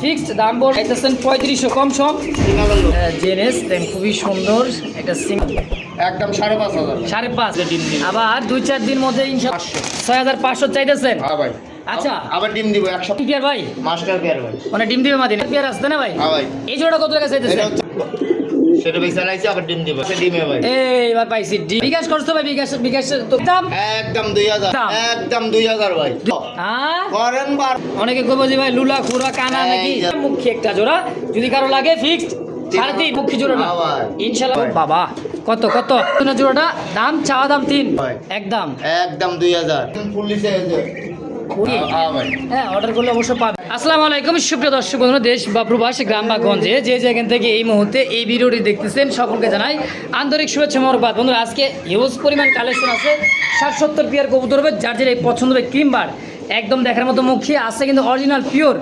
Fixed দাম বল চাইতেছেন 3500 কম সম জেনেস দেন খুবই সুন্দর এটা একদম 5,500 5.5 আবার 2-4 দিন মধ্যে ইনশাআল্লাহ 6500 চাইতেছেন। হ্যাঁ ভাই আচ্ছা আবার ডিম দিব 100 পেয়ার ভাই মাস্টার পেয়ার ভাই মানে ডিম দিবে মাদিনা পেয়ার আসছে না ভাই? হ্যাঁ ভাই এই জোড়া কত টাকা চাইতেছেন? সেটা বেচা লাইছে আবার ডিম দিব সে ডিমে ভাই এইবার পাইছি বিকাশ করছো ভাই বিকাশ তো দাম একদম 2000 একদম 2000 ভাই হ্যাঁ করেন বার অনেকে কইবো যে ভাই লুলা খুরা কানা নাকি মুখী একটা জোড়া যদি কারো লাগে ফিক্সড 3.5 মুখী জোড়া না ইনশাআল্লাহ। বাবা কত জোড়াটা দাম চাওয়া দাম 3 একদম 2000 পুলিশে হ্যাঁ অর্ডার করলে অবশ্যই পাবে। আসসালামু আলাইকুম সুপ্রিয় দর্শক বন্ধুরা, দেশ বা প্রবাস গ্রাম বা গঞ্জে যে যেখান থেকে এই মুহূর্তে এই ভিডিওটি দেখতেছেন সকলকে জানাই আন্তরিক শুভেচ্ছা মোবারকবাদ। বন্ধুরা আজকে হিউজ পরিমাণ কালেকশন আছে 60-70 পেয়ার কবুতর হবে যার যেটা পছন্দ হবে ক্রিমবার একদম দেখার মতো মুখী আছে কিন্তু অরিজিনাল পিওর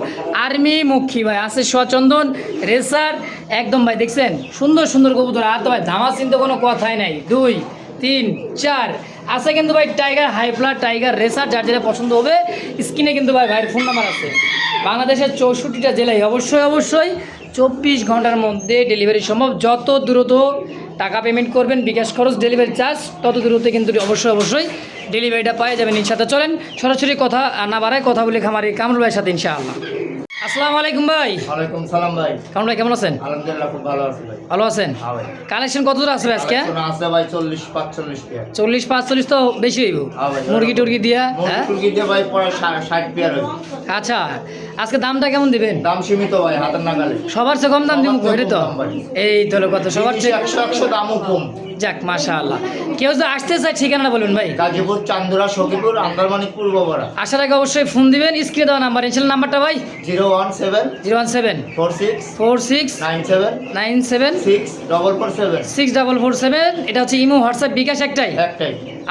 আর্মি মুখী ভাই আছে সোয়াচন্দন রেসার একদম ভাই দেখছেন সুন্দর কবুতর আর তো ভাই ধামা চিন্তা কোনো কথাই নাই 2, 3, 4 আছে কিন্তু ভাই টাইগার হাইফ্লার টাইগার রেসার যার যেটা পছন্দ হবে স্ক্রিনে কিন্তু ভাইয়ের ফোন নাম্বার আছে। বাংলাদেশের 64টা জেলায় অবশ্যই 24 ঘন্টার মধ্যে ডেলিভারি সম্ভব। যত দ্রুত টাকা পেমেন্ট করবেন বিকাশ খরচ ডেলিভারি চার্জ তত দ্রুত কিন্তু অবশ্যই ডেলিভারিটা পাওয়া যাবেন ইনশাআল্লাহ। চলেন সরাসরি কথা না বাড়ায় কথা বলে খামারি কামরুল ভাইয়ের সাথে ইনশাআল্লাহ। আসসালামু আলাইকুম ভাই। ওয়ালাইকুম সালাম ভাই। কামরুল ভাই কেমন আছেন? আলহামদুলিল্লাহ খুব ভালো আছি ভাই। ভালো আছেন? হ্যাঁ ভাই। কালেকশন কত দূর আছে আজকে? আছে ভাই 40-45 পেয়ার। 40-45 তো বেশি হইব। মুরগি টুরগি দিয়া হ্যাঁ মুরগি দিয়ে ভাই পড়া 60 পেয়ার হইব। আচ্ছা আজকে দামটা কেমন দিবেন? দাম সীমিত ভাই হাতের নাগালে। সবার চেয়ে কম দাম দিব কইরে তো এই তো কথা সবার চেয়ে 100 দামও কম। যাক মাশাআল্লাহ। কেউ যদি আসতে চায় ঠিকানা বলুন ভাই। গাজীপুর চান্দুরা সখীপুর আন্দারমানিক পূর্বপাড়া। আসার আগে অবশ্যই ফোন দিবেন স্ক্রিনে দেওয়া নাম্বার ইনশাআল্লাহ। নাম্বারটা ভাই 017 46 97 6447 এটা হচ্ছে ইমো হোয়াটসঅ্যাপ বিকাশ একটাই।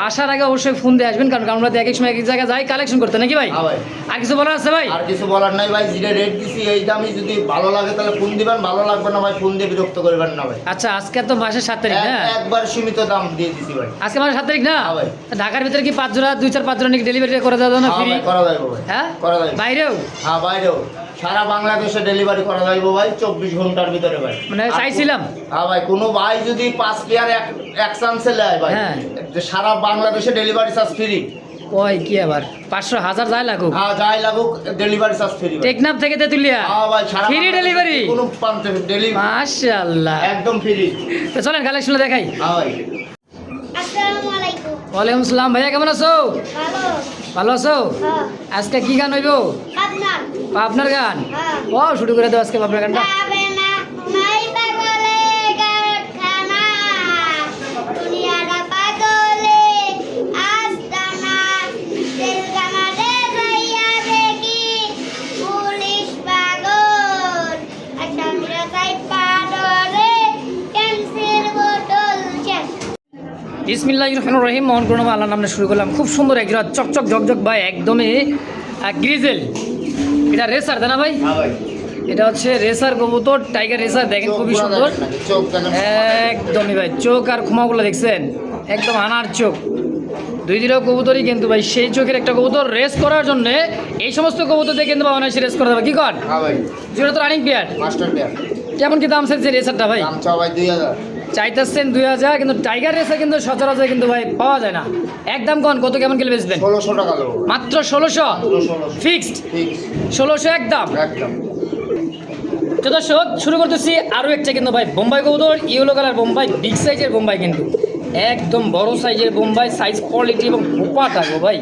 আসার আগে অবশ্যই ফোন দিয়ে আসবেন কারণ আমরা এক এক সময় এক এক জায়গায় যাই কালেকশন করতে নাকি ভাই? হ্যাঁ ভাই। আর কিছু বলার আছে ভাই? আর কিছু বলার নাই ভাই, যেটা রেট দিছি এই দামই যদি ভালো লাগে তাহলে ফোন দিবেন, ভালো লাগবে না ভাই ফোন দিয়ে বিরক্ত করবেন না ভাই। আচ্ছা আজকে তো মাসের 7 তারিখ না? একবার সীমিত দাম দিয়ে দিছি ভাই। আজকে মাসের 7 তারিখ না? হ্যাঁ ভাই। ঢাকার ভিতরে কি 5 জোড়া 2-4-5 জোড়া নাকি ডেলিভারি করা যাবে না ফ্রি? হ্যাঁ করা যাবে ভাই। হ্যাঁ করা যাবে। বাইরেও? হ্যাঁ বাইরেও সারা বাংলাদেশে ডেলিভারি করা যাবে ভাই 24 ঘন্টার ভিতরে ভাই। মানে চাইছিলাম হ্যাঁ ভাই কোনো ভাই যদি 5 পেয়ার এক চান্সে নেয় ভাই যে সারা বাংলাদেশে ডেলিভারি চার্জ ফ্রি। ওই কি আবার 500-1000 যায় লাগুক? হ্যাঁ যাই লাগুক ডেলিভারি চার্জ ফ্রি। টেকনাফ থেকে তেতুলিয়া? হ্যাঁ ভাই সারা ফ্রি ডেলিভারি কোনো প্রান্তে ডেলিভারি মাশাআল্লাহ একদম ফ্রি। তো চলেন কালেকশন দেখাই। হ্যাঁ ভাই। আসসালামু আলাইকুম। ওয়ালাইকুম আসসালাম ভাইয়া কেমন আছো? ভালো। ভালো আছো? হ্যাঁ। আজকে কি গান হইব? আপনার? আপনার গান? হ্যাঁ। ও শুরু করে দাও আজকে আপনার গানটা। যাবে না নাই পাগলে কারখানা দুনিয়াটা পাগলে আস্তানা তেলগানা রে যাইয়া দেখি পুলিশ পাগল আসামিরা যাই পাডরে ক্যান্সার বোতল শেষ। বিসমিল্লাহির রহমানির রহিম। মোহন করুন আল্লাহর নামে শুরু করলাম। খুব সুন্দর একজোড়া চকচক ঝকঝক ভাই একদমই গ্রিজেল। এটা রেসার তাই না ভাই? হ্যাঁ ভাই। এটা হচ্ছে রেসার কবুতর টাইগার রেসার দেখেন খুবই সুন্দর একদমই ভাই। চোখ আর খুমাগুলো দেখছেন একদম আনার চোখ। দুই কবুতরই কিন্তু ভাই সেই চোখের একটা কবুতর রেস করার জন্য এই সমস্ত কবুতর দিয়ে কিন্তু অনায়াসে রেস করা যাবে। কি কর? হ্যাঁ ভাই। যেটা তো রানিং পেয়ার মাস্টার পেয়ার। কেমন কি দাম চাইছে রেসারটা ভাই? দাম চাও ভাই 2000। চাইতেছেন 2000 কিন্তু টাইগার রেসার কিন্তু সচরাচর কিন্তু ভাই পাওয়া যায় না। একদম কত কেমন কিলো বেচবেন? 1600 টাকা দেবো মাত্র 1600 ফিক্সড 1600 একদম। তো দর্শক শুরু করতেছি আরও একটা কিন্তু ভাই বোম্বাই কবুতর ইয়েলো কালার বোম্বাই বিগ সাইজের বোম্বাই কিন্তু একদম বড় সাইজের বোম্বাই সাইজ কোয়ালিটি এবং খোপাটা গো ভাই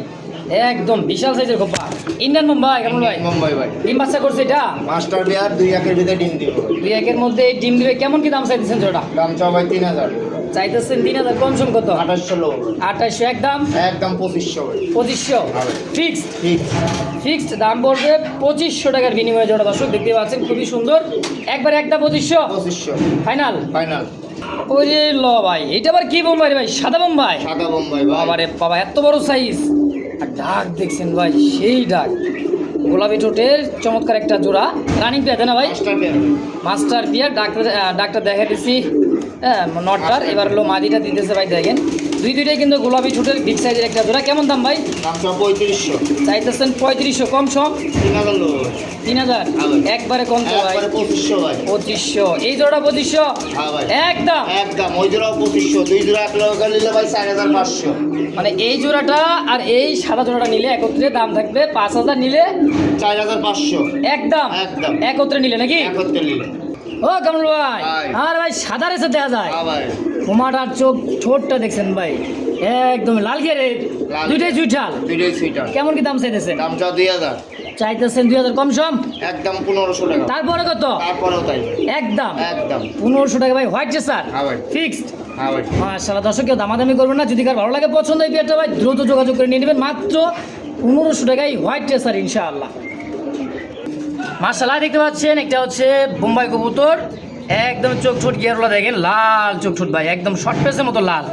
একদম বিশাল সাইজের খোপা। ইন্ডিয়ান বোম্বাই কেমন ভাই? মুম্বাই ভাই। ডিম বাচ্চা করছে এটা? মাস্টার পেয়ার 2 একের ভিতরে ডিম দিব। 2 একের মধ্যে এই ডিম দিবে। কেমন কি দাম চাইতেছেন জোড়া? দাম চাও ভাই 3000। চাইতেছেন 3000 কম সম কত? 2800 একদম 2500 ভাই। 2500 ফিক্সড ঠিক ফিক্সড দাম পড়বে 2500 টাকার বিনিময়ে জোড়া। দর্শক দেখতে পাচ্ছেন খুবই সুন্দর একবার একটা 2500 ফাইনাল। ওরে ল ভাই এটা আবার কি বোম্বাই রে ভাই? সাদা বোম্বাই? সাদা বোম্বাই ভাই। বাবারে বাবা এত বড় সাইজ আর ডাক দেখছেন ভাই সেই ডাক। গোলাপি ঠোঁটের চমৎকার একটা জোড়া রানিং পেয়ার না ভাই? Master pair. Master pair doctor দেখা দিচ্ছি হ্যাঁ নটটার। এবার হলো মাদিটা দিতেছে ভাই দেখেন দুইটাই কিন্তু গোলাপি ঠোঁটের বিগ সাইজের একটা জোড়া। কেমন দাম ভাই? দাম চাও 3500। চাইতেছেন 3500, কম সম 3000 লোক 3000, একবারে কম তো ভাই, একবারে 2500 ভাই। 2500। এই জোড়াটা 2500 হ্যাঁ ভাই, একদম। একদম। ওই জোড়াও 2500, দুই জোড়া এক লগে নিলে ভাই 4500। মানে এই জোড়াটা আর এই সাদা জোড়াটা নিলে একত্রে দাম থাকবে 5000, নিলে 4500 একদম একদম। একত্রে নিলে নাকি? একত্রে নিলে। ও কামরুল ভাই, ভাই। আর ভাই সাদা রেসে দেখা যায়। হ্যাঁ ভাই, কুমাটার চোখ ছোটটা দেখছেন ভাই, একদম লাল ঘেরে, লাল দুইটাই জুইঠাল। দুইটাই সুইটার। কেমন কি দাম চাইতেছেন? দাম চাও 2000। চাইতেছেন 2000, কম সম একদম 1500 টাকা। তারপরে কত? তারপরেও তাই একদম একদম। 1500 টাকা ভাই, হোয়াইট স্যার হ্যাঁ ভাই, ফিক্সড। হ্যাঁ ভাই। মাশাআল্লাহ, দর্শক কেউ দামাদামি করবেন না, যদি কার ভালো লাগে পছন্দ এই পেয়ারটা ভাই দ্রুত যোগাযোগ করে নিয়ে নেবেন, মাত্র 1500 টাকায় হোয়াইট স্যার ইনশাআল্লাহ। মাশাআল্লাহ, দেখতে পাচ্ছেন একটা হচ্ছে বোম্বাই কবুতর, একদম চোখ ঠোঁট গিয়ারওয়ালা, দেখেন লাল চোখ ঠোঁট ভাই, একদম শর্ট পেসের মতো লাল।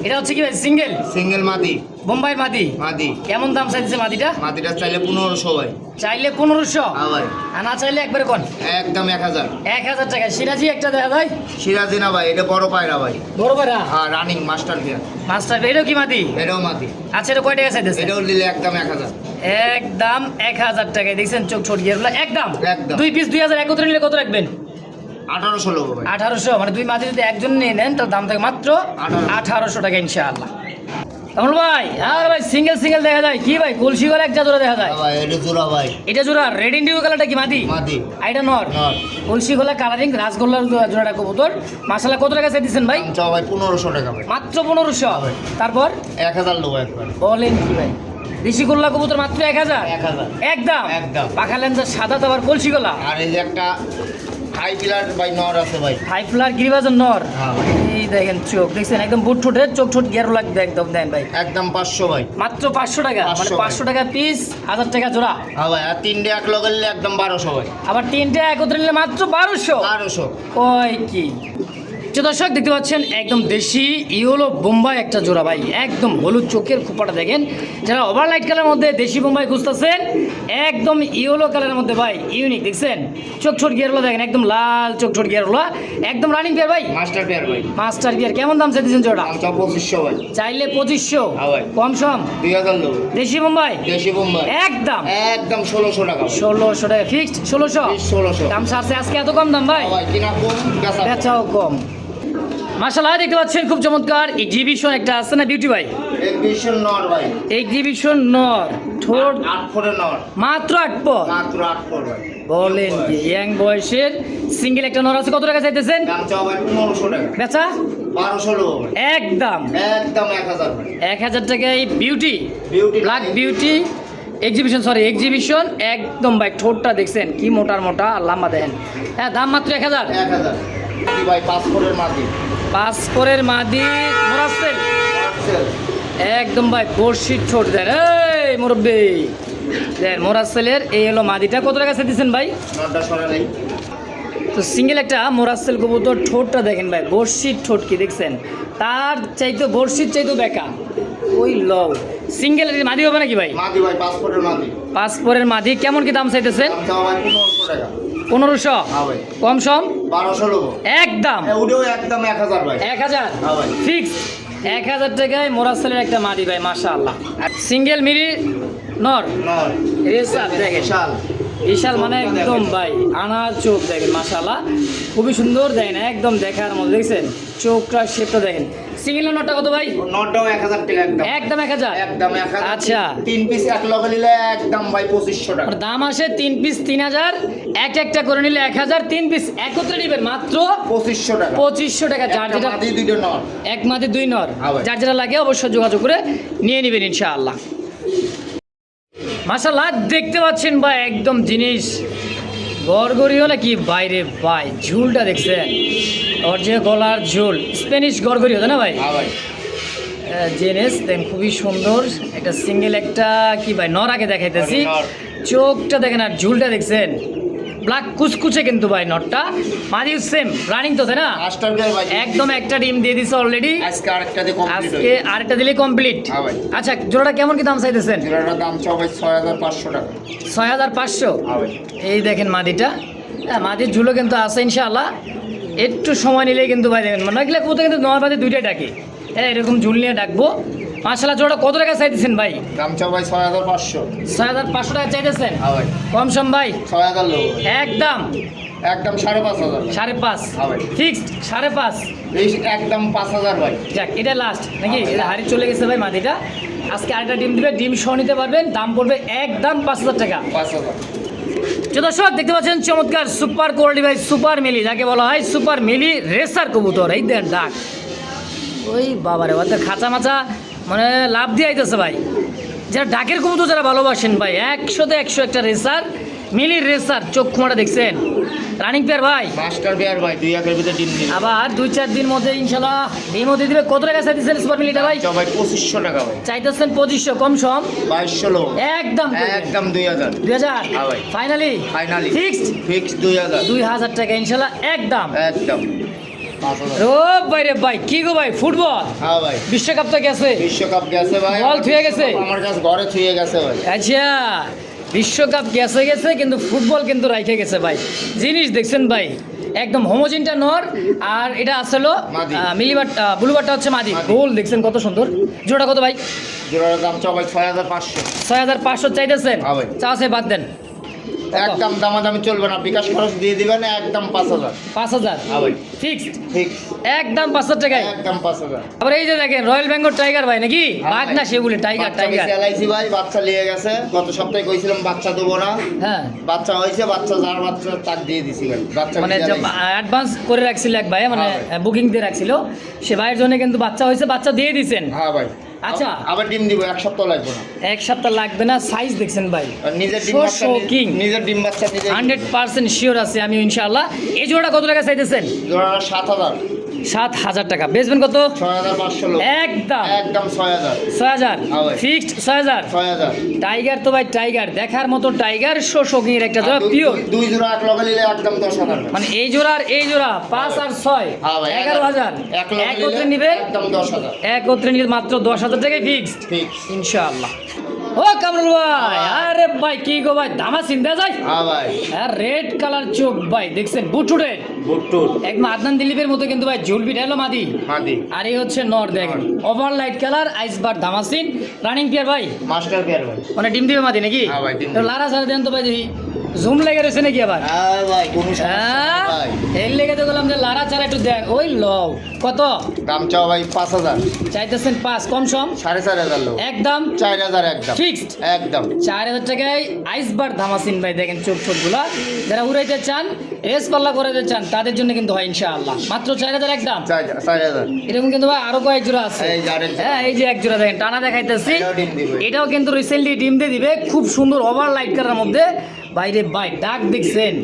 এটা হচ্ছে কি ভাই? সিঙ্গেল সিঙ্গেল মাদি। বোম্বাইয়ের মাদি। মাদি। কেমন দাম চাইছে মাদিটা? মাদিটা চাইলে 1500 ভাই। চাইলে 1500, হ্যাঁ ভাই, আর না চাইলে একবারে কোন একদম 1000। 1000 টাকা। সিরাজি একটা দেখা যায়, সিরাজি না ভাই, এটা বড় পায়রা ভাই। বড় পায়রা হ্যাঁ, রানিং মাস্টার পেয়ার। মাস্টার, এটাও কি মাদি? এটাও মাদি। আচ্ছা, এটা কয় টাকা চাইতেছে? এটাও নিলে একদম 1000। একদম 1000 টাকায়। দেখছেন চোখ ছোট গিয়ারগুলো একদম। একদম। 2 পিস 2000, একত্রে নিলে কত রাখবেন? 1800 লোক ভাই। 1800, মানে দুই মাঝে যদি একজন নিয়ে নেন তার দাম থাকে মাত্র 1800 টাকা ইনশাআল্লাহ। কামরুল ভাই, আর ভাই সিঙ্গেল সিঙ্গেল দেখা যায় কি ভাই? কলসি গলা একটা জোড়া দেখা যায়। হ্যাঁ ভাই, এটা জোড়া ভাই। এটা জোড়া রেড ইন্ডিগো কালারটা কি মাদি? মাদি। আর এটা নর। নর। কলসি গলা কালারিং রাসগোল্লার জোড়াটা কবুতর। মাশাআল্লাহ, কত টাকা চাইতেছেন ভাই? দাম চাও ভাই 1500 টাকা ভাই। মাত্র 1500। ভাই। তারপর 1000 লোক একবার। বলেন কি ভাই? দেশি গোল্লা কবুতর মাত্র 1000 1000 একদম। একদম। পাখা লেন্সা সাদা, তো আবার কলসি গলা। আর এই যে একটা হাই পিলার ভাই নর আছে ভাই। হাই ফ্লার গিরিবাজন নর। হ্যাঁ ভাই, এই দেখেন চোখ দেখছেন, একদম বুট ঠোঁটের চোখ ঠোঁট গেরো লাগবে একদম। দেন ভাই, একদম 500 ভাই। মাত্র 500 টাকা, মানে 500 500 টাকা পিস, 1000 টাকা জোড়া। হ্যাঁ ভাই, আর তিনটে এক লগে নিলে একদম 1200 ভাই। আবার তিনটে একত্রে নিলে মাত্র 1200। 1200। ওই কি যে দর্শক দেখতে পাচ্ছেন, একদম দেশি ইয়েলো বোম্বাই একটা জোড়া ভাই, একদম হলুদ চোখের খোপাটা দেখেন। যারা ওভারলাইট কালারের মধ্যে দেশি বোম্বাই খুঁজতেছেন, একদম ইয়েলো কালারের মধ্যে ভাই, ইউনিক দেখছেন, চোখ ছোট গিয়ারগুলো দেখেন, একদম লাল চোখ ছোট গিয়ারগুলো, একদম রানিং পেয়ার ভাই, মাস্টার পেয়ার ভাই। Master gear. কেমন দাম চাইতেছেন জোড়া? দাম চাও 2500 ভাই। চাইলে 2500, হ্যাঁ ভাই। কম সম 2000 লোক। দেশি বোম্বাই দেশি বোম্বাই একদম একদম 1600 টাকা ভাই। 1600 টাকা ফিক্সড। 1600 1600। দাম সারছে আজকে, এত কম দাম ভাই, হ্যাঁ ভাই, কিনা কম বেচা কম। বেচাও কম। মাশাআল্লাহ, দেখতে পাচ্ছেন খুব চমৎকার এক্সিবিশন একটা আছে না বিউটি ভাই? এক্সিবিশন নর ভাই। এক্সিবিশন নর, ঠোঁট 8 ফুটের নর। মাত্র 8 পর। মাত্র 8 ফুট ভাই। বলেন কি, ইয়াং বয়সের সিঙ্গেল একটা নর আছে, কত টাকা চাইতেছেন? দাম চাও ভাই 1500 টাকা। বেচা 1200 লোক ভাই। একদম একদম 1000 ভাই। 1000 টাকায় beauty, beauty black beauty exhibition, exhibition একদম ভাই। ঠোঁটটা দেখছেন কি মোটার মোটা আর লম্বা দেখেন। হ্যাঁ, দাম মাত্র 1000। 1000 কি ভাই, 5 ফুটের মাটি। পাসপোরের মাদি মোরাসেল, একদম ভাই বর্ষির ছোট দেন। এই মুরব্বী দেন, মোরাসেলের এই হলো মাদিটা। কত টাকা দিচ্ছেন ভাই? নরটা সরা নেই। তো সিঙ্গেল একটা মোরাসেল কবুতর, ঠোঁটটা দেখেন ভাই, বর্ষির ঠোঁট কি দেখছেন, তার চাইতে বর্ষির চাইতে বেকা ওই লও। সিঙ্গেল মাদি হবে নাকি ভাই? মাটি ভাই, 5 ফুটের মাটি। পাসপোরের মাদি। কেমন কি দাম চাইতেছেন? দাম চাও ভাই 1500 টাকা। 1500, হ্যাঁ ভাই। কম সম 1200 লোক। একদম ওটাও একদম 1000 ভাই। 1000 হ্যাঁ ভাই। ফিক্স। 1000 টাকায় মোরাসেলের একটা মাদি ভাই, মাশাআল্লাহ। সিঙ্গেল মিরি নর নর। রেসার দেখেন, বিশাল। বিশাল মানে একদম ভাই আনার চোখ দেখেন, মাশাআল্লাহ খুবই সুন্দর দেখেন, একদম দেখার মতো দেখছেন, চোখটা শেপটা দেখেন। সিঙ্গেল নটটা কত ভাই? নরটাও 1000 টাকা একদম। একদম 1000। একদম 1000। আচ্ছা, 3 পিস এক লগে নিলে একদম ভাই 2500 টাকা। আর দাম আসে 3 পিস 3000, একটা করে নিলে 1000, 3 পিস একত্রে নেবেন মাত্র 2500 টাকা। 2500 টাকা। যার যেটা, মাটি দুইটা নর। এক মাদি 2 নর, হ্যাঁ ভাই। যার যেটা লাগে অবশ্যই যোগাযোগ করে নিয়ে নেবেন ইনশাআল্লাহ। মাশাআল্লাহ, দেখতে পাচ্ছেন ভাই একদম জিনিস গড়গড়িও নাকি বাইরে ভাই, ঝুলটা দেখছেন, ওর যে গলার ঝুল স্প্যানিশ গড়গড়িও তাই না ভাই? হ্যাঁ ভাই। জেনেস দেন, খুবই সুন্দর একটা সিঙ্গেল একটা কি ভাই নর আগে দেখাইতেছি, নর। চোখটা দেখেন আর ঝুলটা দেখছেন, ব্ল্যাক কুচকুচে কিন্তু ভাই নটটা। মাদি সেম রানিং তো তাই না? মাস্টার পেয়ার ভাই। একদম একটা ডিম দিয়ে দিছে অলরেডি, আজকে আরেকটা দিয়ে কমপ্লিট আজকে হইছে। আরেকটা দিলে কমপ্লিট। হ্যাঁ ভাই। আচ্ছা, জোড়াটা কেমন কি দাম চাইতেছেন? জোড়াটার দাম চাও ভাই 6500 টাকা। 6500। হ্যাঁ ভাই। এই দেখেন মাদিটা, হ্যাঁ মাদির ঝুলো কিন্তু আছে ইনশাআল্লাহ, একটু সময় নিলেই কিন্তু ভাই দেখেন, মানে এগুলো কোথাও কিন্তু নয় বাদে দুইটাই ডাকে, হ্যাঁ এরকম ঝুল নিয়ে ডাকবো। মাশাআল্লাহ, জোড়া কত টাকা চাইতেছেন ভাই? দাম চাও ভাই 6500। 6500 টাকা চাইতেছেন? হ্যাঁ ভাই। কম সম ভাই? 6000 লোক। একদম একদম 5500। 5.5 হ্যাঁ ভাই। ফিক্সড 5.5। এই একদম 5000 ভাই। যাক, এটা লাস্ট নাকি? এটা হাড়ি চলে গেছে ভাই মাদিটা। আজকে আরেকটা ডিম দিবে, ডিম সহ নিতে পারবেন। দাম পড়বে একদম 5000 টাকা। 5000। তো দর্শক দেখতে পাচ্ছেন চমৎকার সুপার কোয়ালিটি ভাই, সুপার মিলি যাকে বলা হয়, সুপার মিলি রেসার কবুতর। এই দেন ডাক, ওই বাবারে ওদের খাঁচা মাচা মানে লাভ দিয়ে আইতেছে ভাই। যারা ডাকের কবুতর যারা ভালোবাসেন ভাই, 100-তে 100 একটা রেসার, মিলি রেসার। চোখ খুমাটা দেখছেন, রানিং পেয়ার ভাই, মাস্টার পেয়ার ভাই, 2 একের ভিতরে ডিম দিবে। আবার 2-4 দিন মধ্যে ইনশাল্লাহ ডিমও দিয়ে দিবে। কত টাকা চাইতেছেন সুপার মিলিটা ভাই? চাও ভাই 2500 টাকা ভাই। চাইতেছেন 2500, কম সম 2200 লোক। একদম একদম 2000। 2000 হ্যাঁ ভাই। Finally finally fixed fix 2000। 2000 টাকা ইনশাল্লাহ একদম। একদম 5000। ও ভাই রে ভাই, কি গো ভাই, ফুটবল হ্যাঁ ভাই। বিশ্বকাপ তো গেছে, বিশ্বকাপ গেছে ভাই। বল থুয়ে গেছে? আমার কাছে ঘরে থুয়ে গেছে ভাই। আচ্ছা, বিশ্বকাপ গেছে গেছে কিন্তু ফুটবল কিন্তু রাইখে গেছে ভাই। জিনিস দেখছেন ভাই, একদম হোমোজিনটা নর, আর এটা আসলো মাদি। মিলিবাট ব্লুবারটা হচ্ছে মাদি। মাদি। গোল দেখছেন কত সুন্দর। জোড়া কত ভাই? জোড়ার দাম চাও ভাই 6500। 6500 চাইতেছেন? হ্যাঁ ভাই। চাষে বাদ দেন, একদম দামাদামি চলবে না, বিকাশ খরচ দিয়ে দিবেন একদম 5000। 5000 হ্যাঁ ভাই। ফিক্সড ঠিক একদম 5000 টাকায়। একদম 5000। আবার এই যে দেখেন রয়্যাল বেঙ্গল টাইগার ভাই নাকি? বাঘ না সেগুলি, টাইগার টাইগার। এলআইসি ভাই, বাচ্চা নিয়ে গেছে। গত সপ্তাহে কইছিলাম বাচ্চা দেবো না, হ্যাঁ বাচ্চা হয়েছে। বাচ্চা যার বাচ্চা তাক দিয়ে দিছি ভাই। বাচ্চা মানে অ্যাডভান্স করে রাখছিল এক ভাই, মানে হ্যাঁ বুকিং দিয়ে রাখছিল, সে ভাইয়ের জন্য কিন্তু বাচ্চা হয়েছে, বাচ্চা দিয়ে দিছেন। হ্যাঁ ভাই। আচ্ছা। আবার ডিম দিব, এক সপ্তাহ লাগবে না। এক সপ্তাহ লাগবে না। সাইজ দেখছেন ভাই, আর নিজের ডিম So বাচ্চা shocking. নিজের ডিম বাচ্চা নিজে 100% শিওর আছে আমি ইনশাআল্লাহ। এই জোড়া কত টাকা চাইতেছেন? জোড়া 7000। 7000 টাকা। বেচবেন কত? 6500 লোক। একদম একদম 6000। 6000 হ্যাঁ ভাই। ফিক্সড 6000। 6000। টাইগার তো ভাই টাইগার, দেখার মতো টাইগার, শোকিংয়ের একটা জোড়া পিওর। দুই জোড়া এক লগে নিলে একদম 10000 ভাই। মানে এই জোড়া আর এই জোড়া 5 আর 6 হ্যাঁ ভাই। 11000। এক লগে একত্রে নিলে নিবে, একদম 10000। একত্রে নিলে মাত্র 10000 টাকায় ফিক্সড ঠিক। ইনশাআল্লাহ। ও কামরুল ভাই, আরে ভাই কি গো ভাই, দামা চিন্তা যায়। হ্যাঁ ভাই। আর রেড কালার চোখ ভাই দেখছেন, বুটুটে বুটটুট একদম আদনান দিলীপের মতো কিন্তু ভাই, ঝুলবি ঢালো মাদি। মাদি। আর এই হচ্ছে নর, দেখেন over light colour, আইসবার দামাসিন, running peer ভাই, মাস্টার পেয়ার ভাই। মানে ডিম দিবে মাদি নাকি? হ্যাঁ ভাই, ডিম তো দিবে। লারা ছাড়া দেন তো ভাই, দেখি জুম লেগে রয়েছে নাকি আবার? হ্যাঁ ভাই, কোনো সমস্যা হ্যাঁ নেই ভাই। এর লেগে তো বললাম যে লারা ছাড়া একটু দেখ। ওই লও কত দাম চাও ভাই 5000। চাইতেছেন? 5 কম সম 4500 লোক। একদম 4000 একদম ফিক্সড। একদম 4000 টাকায় আইসবার ধামাসিন ভাই, দেখেন চোখ ছোটগুলা। যারা উড়াইতে চান, রেস পাল্লা করাতে চান, তাদের জন্য কিন্তু হয় ইনশাআল্লাহ। মাত্র 4000 একদম। 4000। এরকম কিন্তু ভাই আরো কয়েক জোড়া আছে। এই যে আরেক জোড়া। হ্যাঁ এই যে এক জোড়া দেখেন টানা দেখাইতেছি, এটাও ডিম দিবে। এটাও কিন্তু রিসেন্টলি ডিম দিয়ে দিবে। খুব সুন্দর ওভার লাইট কালার মধ্যে, বাইরে বাই ডাক দেখছেন,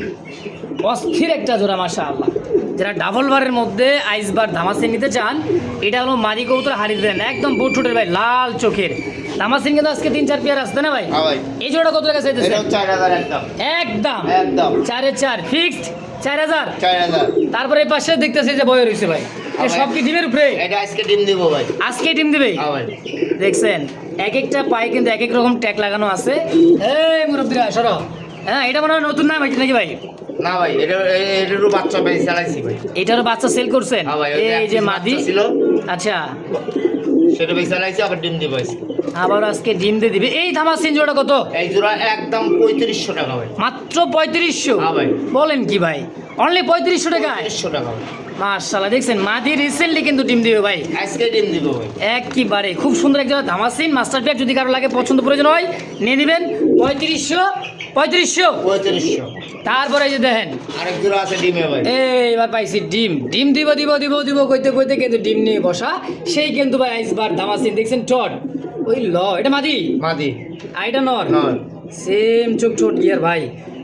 অস্থির একটা জোড়া মাশাআল্লাহ। যারা ডাবল বারের মধ্যে আইসবার ধামাসিন নিতে চান, এটা হলো মাদি কবুতর হারিয়ে দেন, একদম বুটফুটের ভাই, লাল চোখের ধামাসিন। কিন্তু আজকে 3-4 পেয়ার আসতে না ভাই? হ্যাঁ ভাই। এই জোড়া কত টাকা চাইতেছে? এটাও 4000 একদম একদম একদম 4/4 ফিক্সড 4000। 4000। তারপরে এই পাশে দেখতেছি যে বয়ে রয়েছে ভাই, হ্যাঁ ভাই। সব কি ডিমের উপরে? এটা আজকে ডিম দিব ভাই। আজকে ডিম দিবে? হ্যাঁ ভাই। দেখছেন এক একটা পায়ে কিন্তু এক এক রকম ট্যাগ লাগানো আছে। এই মুরব্বীরা সরো। হ্যাঁ এটা মনে হয় নতুন নাম হয়েছে নাকি ভাই? না ভাই, এটারও বাচ্চা পেয়ে চালাইছি ভাই। এটারও বাচ্চা সেল করছেন? হ্যাঁ ভাই, ওই এই যে মাদি ছিল, আচ্ছা, সেটা পেয়ে চালাইছি, আবার ডিম দিব আজকে। আবার আজকে ডিম দিয়ে দিবে। এই ধামাসিন জোড়া কত? এই জোড়া একদম 3500 টাকা ভাই। মাত্র 3500? হ্যাঁ ভাই। বলেন কি ভাই, অনলি 3500 টাকায়? 3500 টাকা ভাই। মাশাআল্লাহ, দেখছেন মাদি রিসেন্টলি কিন্তু ডিম দিবে ভাই, আজকে ডিম দিব ভাই। একবারে খুব সুন্দর এক জোড়া ধামাসিন মাস্টার প্যাক। যদি কারো লাগে, পছন্দ প্রয়োজন হয়, নিয়ে নেবেন। 3500। 3500। তারপরে এই যে দেখেন আরেক জোড়া আছে ডিমে ভাই। এবার পাইছি ডিম। ডিম দিব দিব দিব দিব কইতে কইতে কিন্তু ডিম নিয়ে বসা, সেই কিন্তু ভাই আইসবার ধামাসিন দেখছেন চট। ওই ল, এটা মাদি মাদি। আর এটা নর। নর। সেম চোখ ছোট গিয়ার ভাই,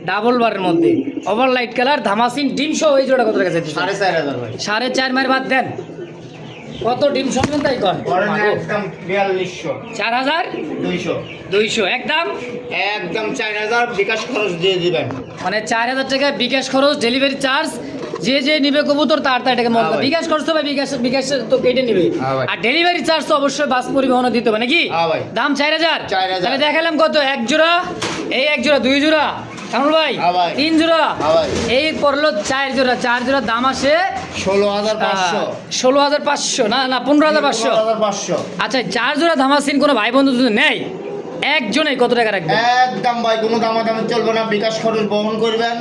ডাবল বারের মধ্যে ওভার লাইট কালার ধামাসিন ডিম সহ। এই জোড়া কত টাকা চাইছে? 4500 ভাই। 4.5 মায়ের বাদ দেন, কত ডিম শুনবেন তাই কর। একদম 4200। 4200 একদম একদম 4000 বিকাশ খরচ দিয়ে দিবেন। মানে 4000 টাকা বিকাশ খরচ, ডেলিভারি চার্জ। যে যে নিবে কবুতর তার তার টাকা মত। হ্যাঁ ভাই। বিকাশ খরচ তো ভাই বিকাশ তো কেটে নিবে। হ্যাঁ ভাই। আর ডেলিভারি চার্জ তো অবশ্যই বাস পরিবহনে দিতে হবে নাকি? হ্যাঁ ভাই। দাম 4000। 4000 তাহলে দেখালাম কত? এক জোড়া, এই এক জোড়া, দুই জোড়া, কামরুল ভাই হ্যাঁ ভাই। 3 জোড়া হ্যাঁ ভাই। এই পড়লো 4 জোড়া, 4 জোড়া দাম আসে 16,500 16,500 না না 15,500। 15,500 আচ্ছা 4 জোড়া ধামাসিন কোনো ভাই বন্ধু যদি নেয় একজনে কত টাকা রাখবে? একদম ভাই কোনো দামাদামি চলবে না, বিকাশ খরচ বহন করবেন,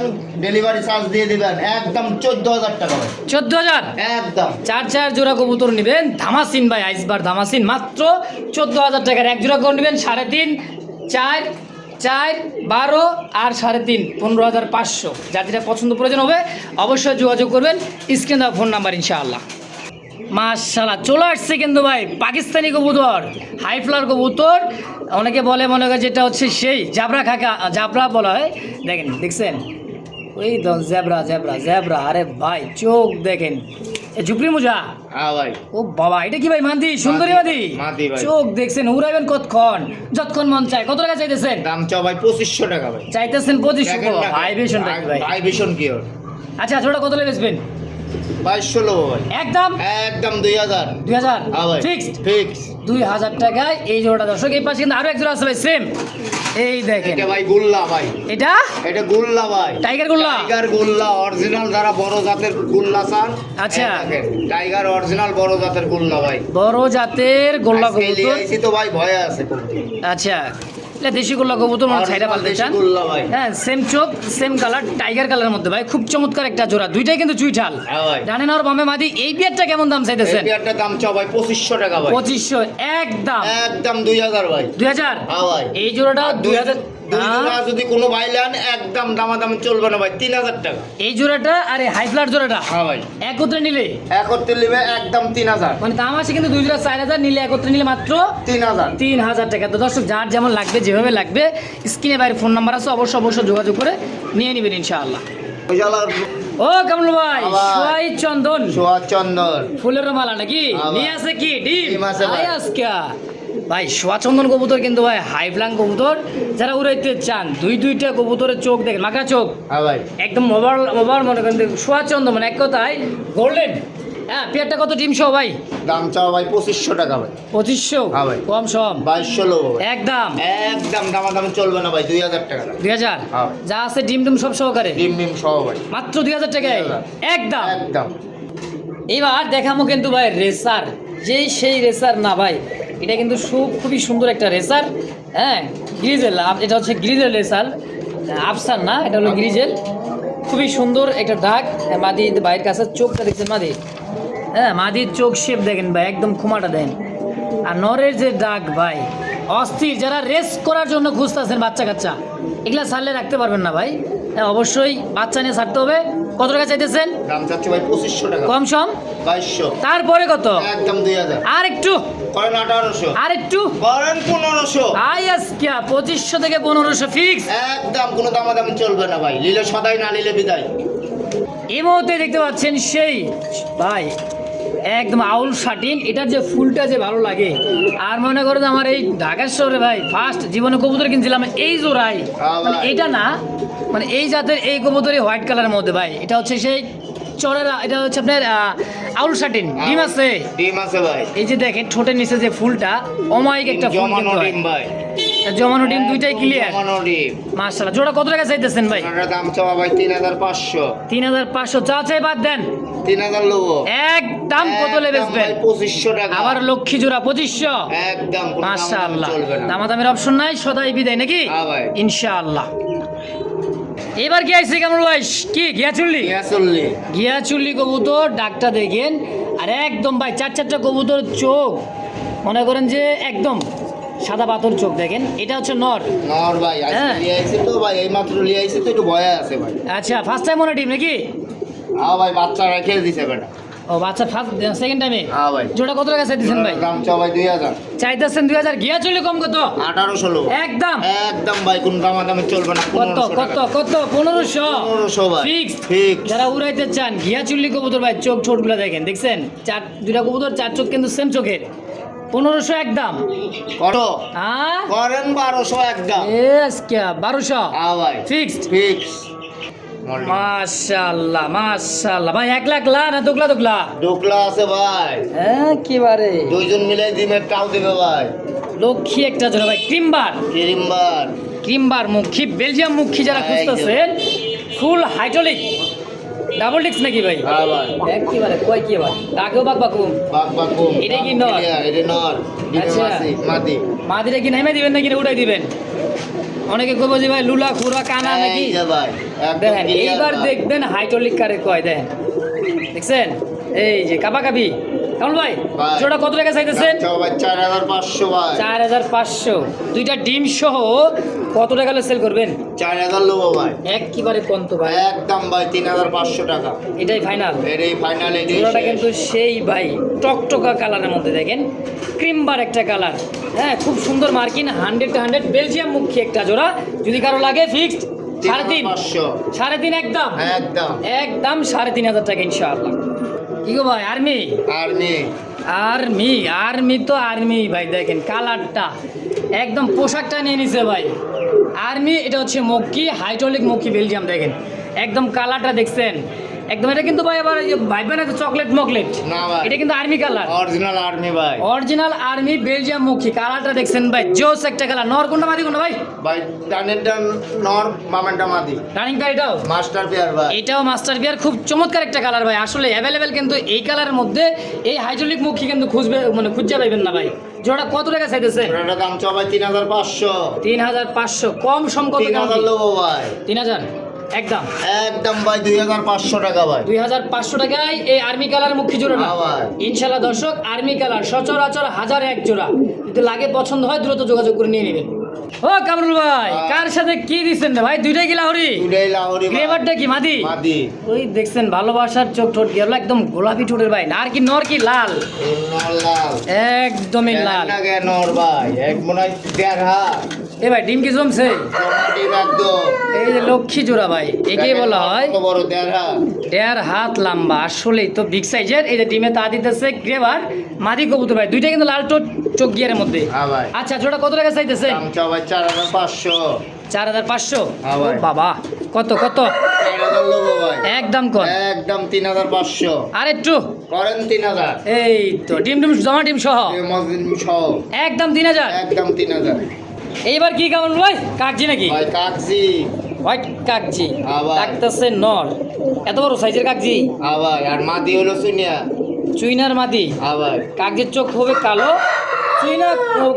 ডেলিভারি চার্জ দিয়ে দিবেন, একদম 14,000 টাকা ভাই, 14,000। একদম। 4 জোড়া কবুতর নেবেন ধামাসিন ভাই, আইসবার ধামাসিন মাত্র 14,000 টাকার। এক জোড়া করে নেবেন 3.5, 4, 4, 12 আর 3.5, 15,500। যার যেটা পছন্দ প্রয়োজন হবে অবশ্যই যোগাযোগ করবেন, স্ক্রিনে দেওয়া ফোন নাম্বার ইনশাআল্লাহ। মাশাআল্লাহ চলে আসছে কিন্তু ভাই পাকিস্তানি কবুতর, হাই ফ্লার কবুতর, অনেকে বলে মনে করে যেটা হচ্ছে সেই জাবরা খাকা, জাবরা বলা হয়। দেখেন দেখছেন ওই জেব্রা জেব্রা জেব্রা, আরে ভাই চোখ দেখেন, এ ঝুপড়ি মুজা, হ্যাঁ ভাই। ও বাবা এটা কি ভাই মাদি, সুন্দরী মাদি, মাদি ভাই। চোখ দেখছেন উড়াইবেন কতক্ষণ, যতক্ষণ মন চায়। কত টাকা চাইতেছেন? দাম চাও ভাই 2,500 টাকা ভাই, চাইতেছেন 2500। দেখেন না, ভাইব্রেশন ভাই। ভাইব্রেশন কি ওর? আচ্ছা ছোটা কত বেচবেন? 2200 লোক ভাই, একদম একদম 2,000। 2000 হ্যাঁ ভাই, ফিক্সড। ফিক্স। 2000 টাকায় এই জোড়াটা। দর্শক এই পাশে কিন্তু আরো এক জোড়া আছে ভাই সেম, এই দেখেন এটা ভাই গুল্লা ভাই, এটা এটা গুল্লা ভাই, টাইগার গোল্লা। টাইগার গুল্লা অরিজিনাল, যারা বড় জাতের গুল্লা চান। আচ্ছা। এই দেখেন, টাইগার অরিজিনাল বড় জাতের গুল্লা ভাই, বড় জাতের গোল্লা আজকে কবুতর। লিয়েছি তো ভাই ভয়ে আছে কবুতর। আচ্ছা এটা দেশি গোল্লা কবুতর মানে ছাইরা Original পালতে দেশি চান। গোল্লা ভাই। হ্যাঁ সেম চোখ সেম কালার, টাইগার কালারের মধ্যে ভাই, খুব চমৎকার একটা জোড়া, দুইটাই কিন্তু চুইঠাল। হ্যাঁ ভাই। জানেন আর বামে মাদি। এই বিয়ারটা কেমন দাম চাইতেছেন? এই পেয়ারটার দাম চাও ভাই 2,500 টাকা ভাই, 2500 একদম। একদম 2,000 ভাই। 2000 হ্যাঁ ভাই। এই জোড়াটা আর 2000। দুই জোড়া যদি কোনো ভাই নেন একদম দামাদামি চলবে না ভাই, 3,000 টাকা। এই জোড়াটা আর হাই ফ্লার জোড়াটা হ্যাঁ ভাই, একত্রে নিলে একত্রে নিবে একদম 3,000। মানে দাম আছে কিন্তু দুই জোড়া 4,000, নিলে একত্রে নিলে মাত্র 3,000। 3,000 টাকা। তো দর্শক যার যেমন লাগবে যেভাবে লাগবে স্ক্রিনে বাইরে ফোন নাম্বার আছে, অবশ্যই যোগাযোগ করে নিয়ে নেবেন ইনশাআল্লাহ। ও কামরুল ভাই আবার। সোয়াই চন্দন সোহাগ চন্দন। ফুলের মালা নাকি আবার। নিয়ে আছে কি ডিম? ডিম আছে ভাই। আয় আজকা ভাই সোয়াচন্দন কবুতর কিন্তু ভাই হাই ফ্লাং কবুতর, যারা উড়াইতে চান দুইটা কবুতরের চোখ দেখেন, মাখা চোখ, হ্যাঁ ভাই, একদম ওভার মনে করেন সোয়াচন্দন, মানে এক কথায় গোল্ডেন। হ্যাঁ পেয়ারটা কত ডিম সহ ভাই? দাম চাও ভাই 2,500 টাকা ভাই, 2500 হ্যাঁ ভাই। কম সম 2,200 লোক ভাই, একদম একদম দামাদামি চলবে না ভাই, 2,000 টাকা। 2000 হ্যাঁ। যা আছে ডিম টিম সব সহকারে ডিম ডিম সহ ভাই, মাত্র 2000 টাকায় 2000 একদম। একদম। এবার দেখামো কিন্তু ভাই রেসার, যেই সেই রেসার না ভাই, এটা কিন্তু খুবই সুন্দর একটা রেসার। হ্যাঁ গ্রিজেল, এটা হচ্ছে গ্রিজেল রেসার, আফসার না, এটা হলো গ্রিজেল। খুবই সুন্দর একটা ডাক, মাদি ভাইয়ের কাছে চোখটা দেখছেন মাদি, হ্যাঁ মাদির চোখ শেপ দেখেন ভাই, একদম খুমাটা দেন। আর নরের যে ডাক ভাই অস্থির, যারা রেস করার জন্য খুঁজতেছেন বাচ্চা কাচ্চা, এগুলা ছাড়লে রাখতে পারবেন না ভাই। হ্যাঁ অবশ্যই বাচ্চা নিয়ে ছাড়তে হবে। কত টাকা চাইতেছেন? দাম চাচ্ছি ভাই 2,500 টাকা, কম সম 2,200। তারপরে কত? একদম 2,000। আর একটু করেন 1,800, আর একটু করেন 1,500। আইএস কিয়া 2500 থেকে 1500 ফিক্স। একদম কোনো দামাদামি চলবে না ভাই, নিলে সদাই না নিলে বিদায়। এই মুহূর্তে দেখতে পাচ্ছেন সেই ভাই একদম আউল শাটিন, এটার যে ফুলটা যে ভালো লাগে। আর মনে করো যে আমার এই ঢাকা শহরে ভাই ফার্স্ট জীবনে কবুতর কিনছিলাম এই জোড়াই, মানে এটা না, মানে এই জাতের এই কবুতরই হোয়াইট কালারের মধ্যে ভাই, এটা হচ্ছে সেই চরের, এটা হচ্ছে আপনার আউল শাটিন। ডিম আছে, ডিম আছে ভাই, এই যে দেখেন ঠোঁটের নিচে যে ফুলটা অমায়িক একটা ফুল জমানো কিন্তু হয়। ডিম ভাই, জমানো ডিম দুইটাই ক্লিয়ার জমানো ডিম। মাশাআল্লাহ। জোড়া কত টাকা চাইতেছেন ভাই? ওটার দাম চাওয়া ভাই 3,500। 3,500 চা চাই বাদ দেন, 3,000 লোবো, একদম কত একদম বেচবেন? ভাই 2,500 টাকা। আবার লক্ষ্মী জোড়া 2500। একদম কোনো দামাদামি মাশাআল্লাহ চলবে না। দামাদামের অপশন নাই, সদাই বিদায় নাকি? হ্যাঁ ভাই। ইনশাআল্লাহ। এবার কি আইছে কেমন ভাই? কি গিয়া চুল্লি? ইয়াসল্লি। গিয়া চুল্লি কবুতর ডাকটা দেখেন, আর একদম ভাই চারটা কবুতর চোখ মনে করেন যে একদম সাদা পাথর চোখ দেখেন। এটা হচ্ছে নর। নর ভাই, আজকে হ্যাঁ। লিয়ে আইছি তো ভাই, এইমাত্র লিয়ে আইছি তো একটু ভয়ে আছে ভাই। আচ্ছা ফার্স্ট টাইম মনে ডিম নাকি? হ্যাঁ ভাই, বাচ্চা রেখে দিছে বেটা। ও বাচ্চা ফার্স্ট সেকেন্ড টাইমে। হ্যাঁ ভাই। জোড়া কত টাকা চাইতেছেন ভাই? দাম চাওয়া ভাই 2,000। চাইতেছেন 2000। গিয়া চুল্লি কম কত? 1,800 লোবো। একদম একদম ভাই কোনো দামাদামি চলবে না, কত 1,500 কত টাকা। কত? 1500 1500 ভাই। ফিক্স। Fixed। যারা উড়াইতে চান ঘিয়া চুল্লি কবুতর ভাই, চোখ ছোটগুলো দেখেন, দেখছেন দুইটা কবুতর চার চোখ কিন্তু সেম চোখের। 1500 একদম। কত? হ্যাঁ করেন 1,200 একদম। এস কে 1200 হ্যাঁ ভাই, ফিক্সড। ফিক্স। মাশাআল্লাহ মাশাআল্লাহ ভাই, 1 লাখ লা না দুগলা? ডোকলা আছে ভাই, হ্যাঁ কি বারে দুইজন মিলে ডিমের টাও দিবে ভাই। লক্ষ্মী একটা জোড়া ভাই, ক্রিমবার। কিরিমবার। ক্রিমবার মুখী বেলজিয়াম মুখী যারা খুঁজতেছেন ফুল হাইড্রোলিক ডাবল ডিক্স নাকি ভাই হ্যাঁ ভাই একেবারে কয় কি আবার ডাকেও বাক বাকুম বাক কম এটা কি নর? এটা নর আচ্ছা। মাদি মাদিরা কি নামে দিবেন নাকি না উঠাই দিবেন? অনেকে কইব যে ভাই লুলা খুরা কানা নাকি এই যে ভাই একদম দেখেন clear এইবার ভাই। দেখবেন হাইড্রোলিক কারে কয় দেখেন দেখছেন এই যে কাবাকাবি কেমন ভাই ভাই। জোড়া কত টাকা চাইতেছেন? দাম চাও ভাই 4500 ভাই 4500 দুইটা ডিম সহ কত টাকা সেল করবেন? 4000 লোবো ভাই একেবারে কত ভাই একদম ভাই 3500 টাকা এটাই ফাইনাল এটাই ফাইনাল এটাই জোড়াটা শেষ। কিন্তু সেই ভাই টকটকা কালারের মধ্যে দেখেন ক্রিমবার একটা কালার হ্যাঁ খুব সুন্দর মার্কিন 100 বেলজিয়াম মুখী একটা জোড়া যদি কারো লাগে ফিক্সড 3.5 3.5 একদম একদম একদম 3500 টাকা ইনশাআল্লাহ কি গো ভাই আর্মি আর্মি আর্মি আর্মি তো আর্মি ভাই দেখেন কালারটা একদম পোশাকটা নিয়ে নিছে ভাই আর্মি এটা হচ্ছে মক্কি হাইড্রোলিক মক্কি বেলজিয়াম দেখেন একদম কালারটা দেখছেন একদম এটা কিন্তু ভাই আবার ভাইবেন না চকলেট মকলেট না ভাই এটা কিন্তু আর্মি কালার অরিজিনাল আর্মি ভাই অরিজিনাল আর্মি বেলজিয়াম মক্কি কালারটা দেখছেন ভাই জোস একটা কালার নর কোনটা মাদি কোনটা ভাই ভাই ডানের ডান নর বামেরটা মাদি রানিং কার এটাও মাস্টার পেয়ার ভাই এটাও মাস্টার বিয়ার খুব চমৎকার একটা কালার ভাই আসলে অ্যাভেলেবেল কিন্তু এই কালারের মধ্যে এই হাইড্রোলিক মুখী কিন্তু খুঁজবে মানে খুঁজে পাইবেন না ভাই জোড়া কত টাকা চাইতেছে? এটার দাম চাও ভাই 3500 3500 কম সম কত 3000 লোবো ভাই 3000 একদম একদম ভাই 2500 টাকা ভাই 2500 টাকায় এই আর্মি কালার মুখী জোড়াটা হ্যাঁ ভাই। ইনশাআল্লাহ দর্শক আর্মি কালার সচরাচর 1001 জোড়া যদি লাগে পছন্দ হয় দ্রুত যোগাযোগ করে নিয়ে নেবেন ও কামরুল ভাই কার সাথে কি দিচ্ছেন রে ভাই দুইটাই কি লাহোরি দুটাই লাহোরি ভাই গ্রেভারটা কি মাদি মাদি ওই দেখছেন ভালোবাসার চোখ ঠোঁট গেল একদম গোলাপি ঠোঁটের ভাই আর কি নর কি লাল নর লাল একদমই লাল না গে নর ভাই এক মনে হয় 1.5 এ ভাই ডিম কি জমছে ডিম একদম এই যে লক্ষ্মী জোড়া ভাই একে বলা হয় কত বড় 1.5 1.5 হাত লম্বা আসলেই তো বিগ সাইজের এই যে ডিমে তা দিতেছে গ্রেভার মাদি কবুতর ভাই দুইটা কিন্তু লাল চোখ গিয়ারের মধ্যে হ্যাঁ ভাই আচ্ছা জোড়া কত টাকা চাইতেছে? দাম চাও ভাই 4500 4500 হ্যাঁ ভাই। বাবা কত কত 4000 লোবো ভাই একদম কর একদম 3500 আর একটু করেন 3000 এই তো ডিম জমা ডিম সহ এই মজলিন সহ একদম 3000 একদম 3000 এইবার কি কেমন ভাই কাকজি নাকি ভাই কাকজি হোয়াইট কাকজি আবার। ডাকতেছে নর এত বড় সাইজের কাকজি হ্যাঁ ভাই আর মাদি হলো শুনিয়া চুইনার মাদি হ্যাঁ ভাই কাকজির চোখ হবে কালো চুইনা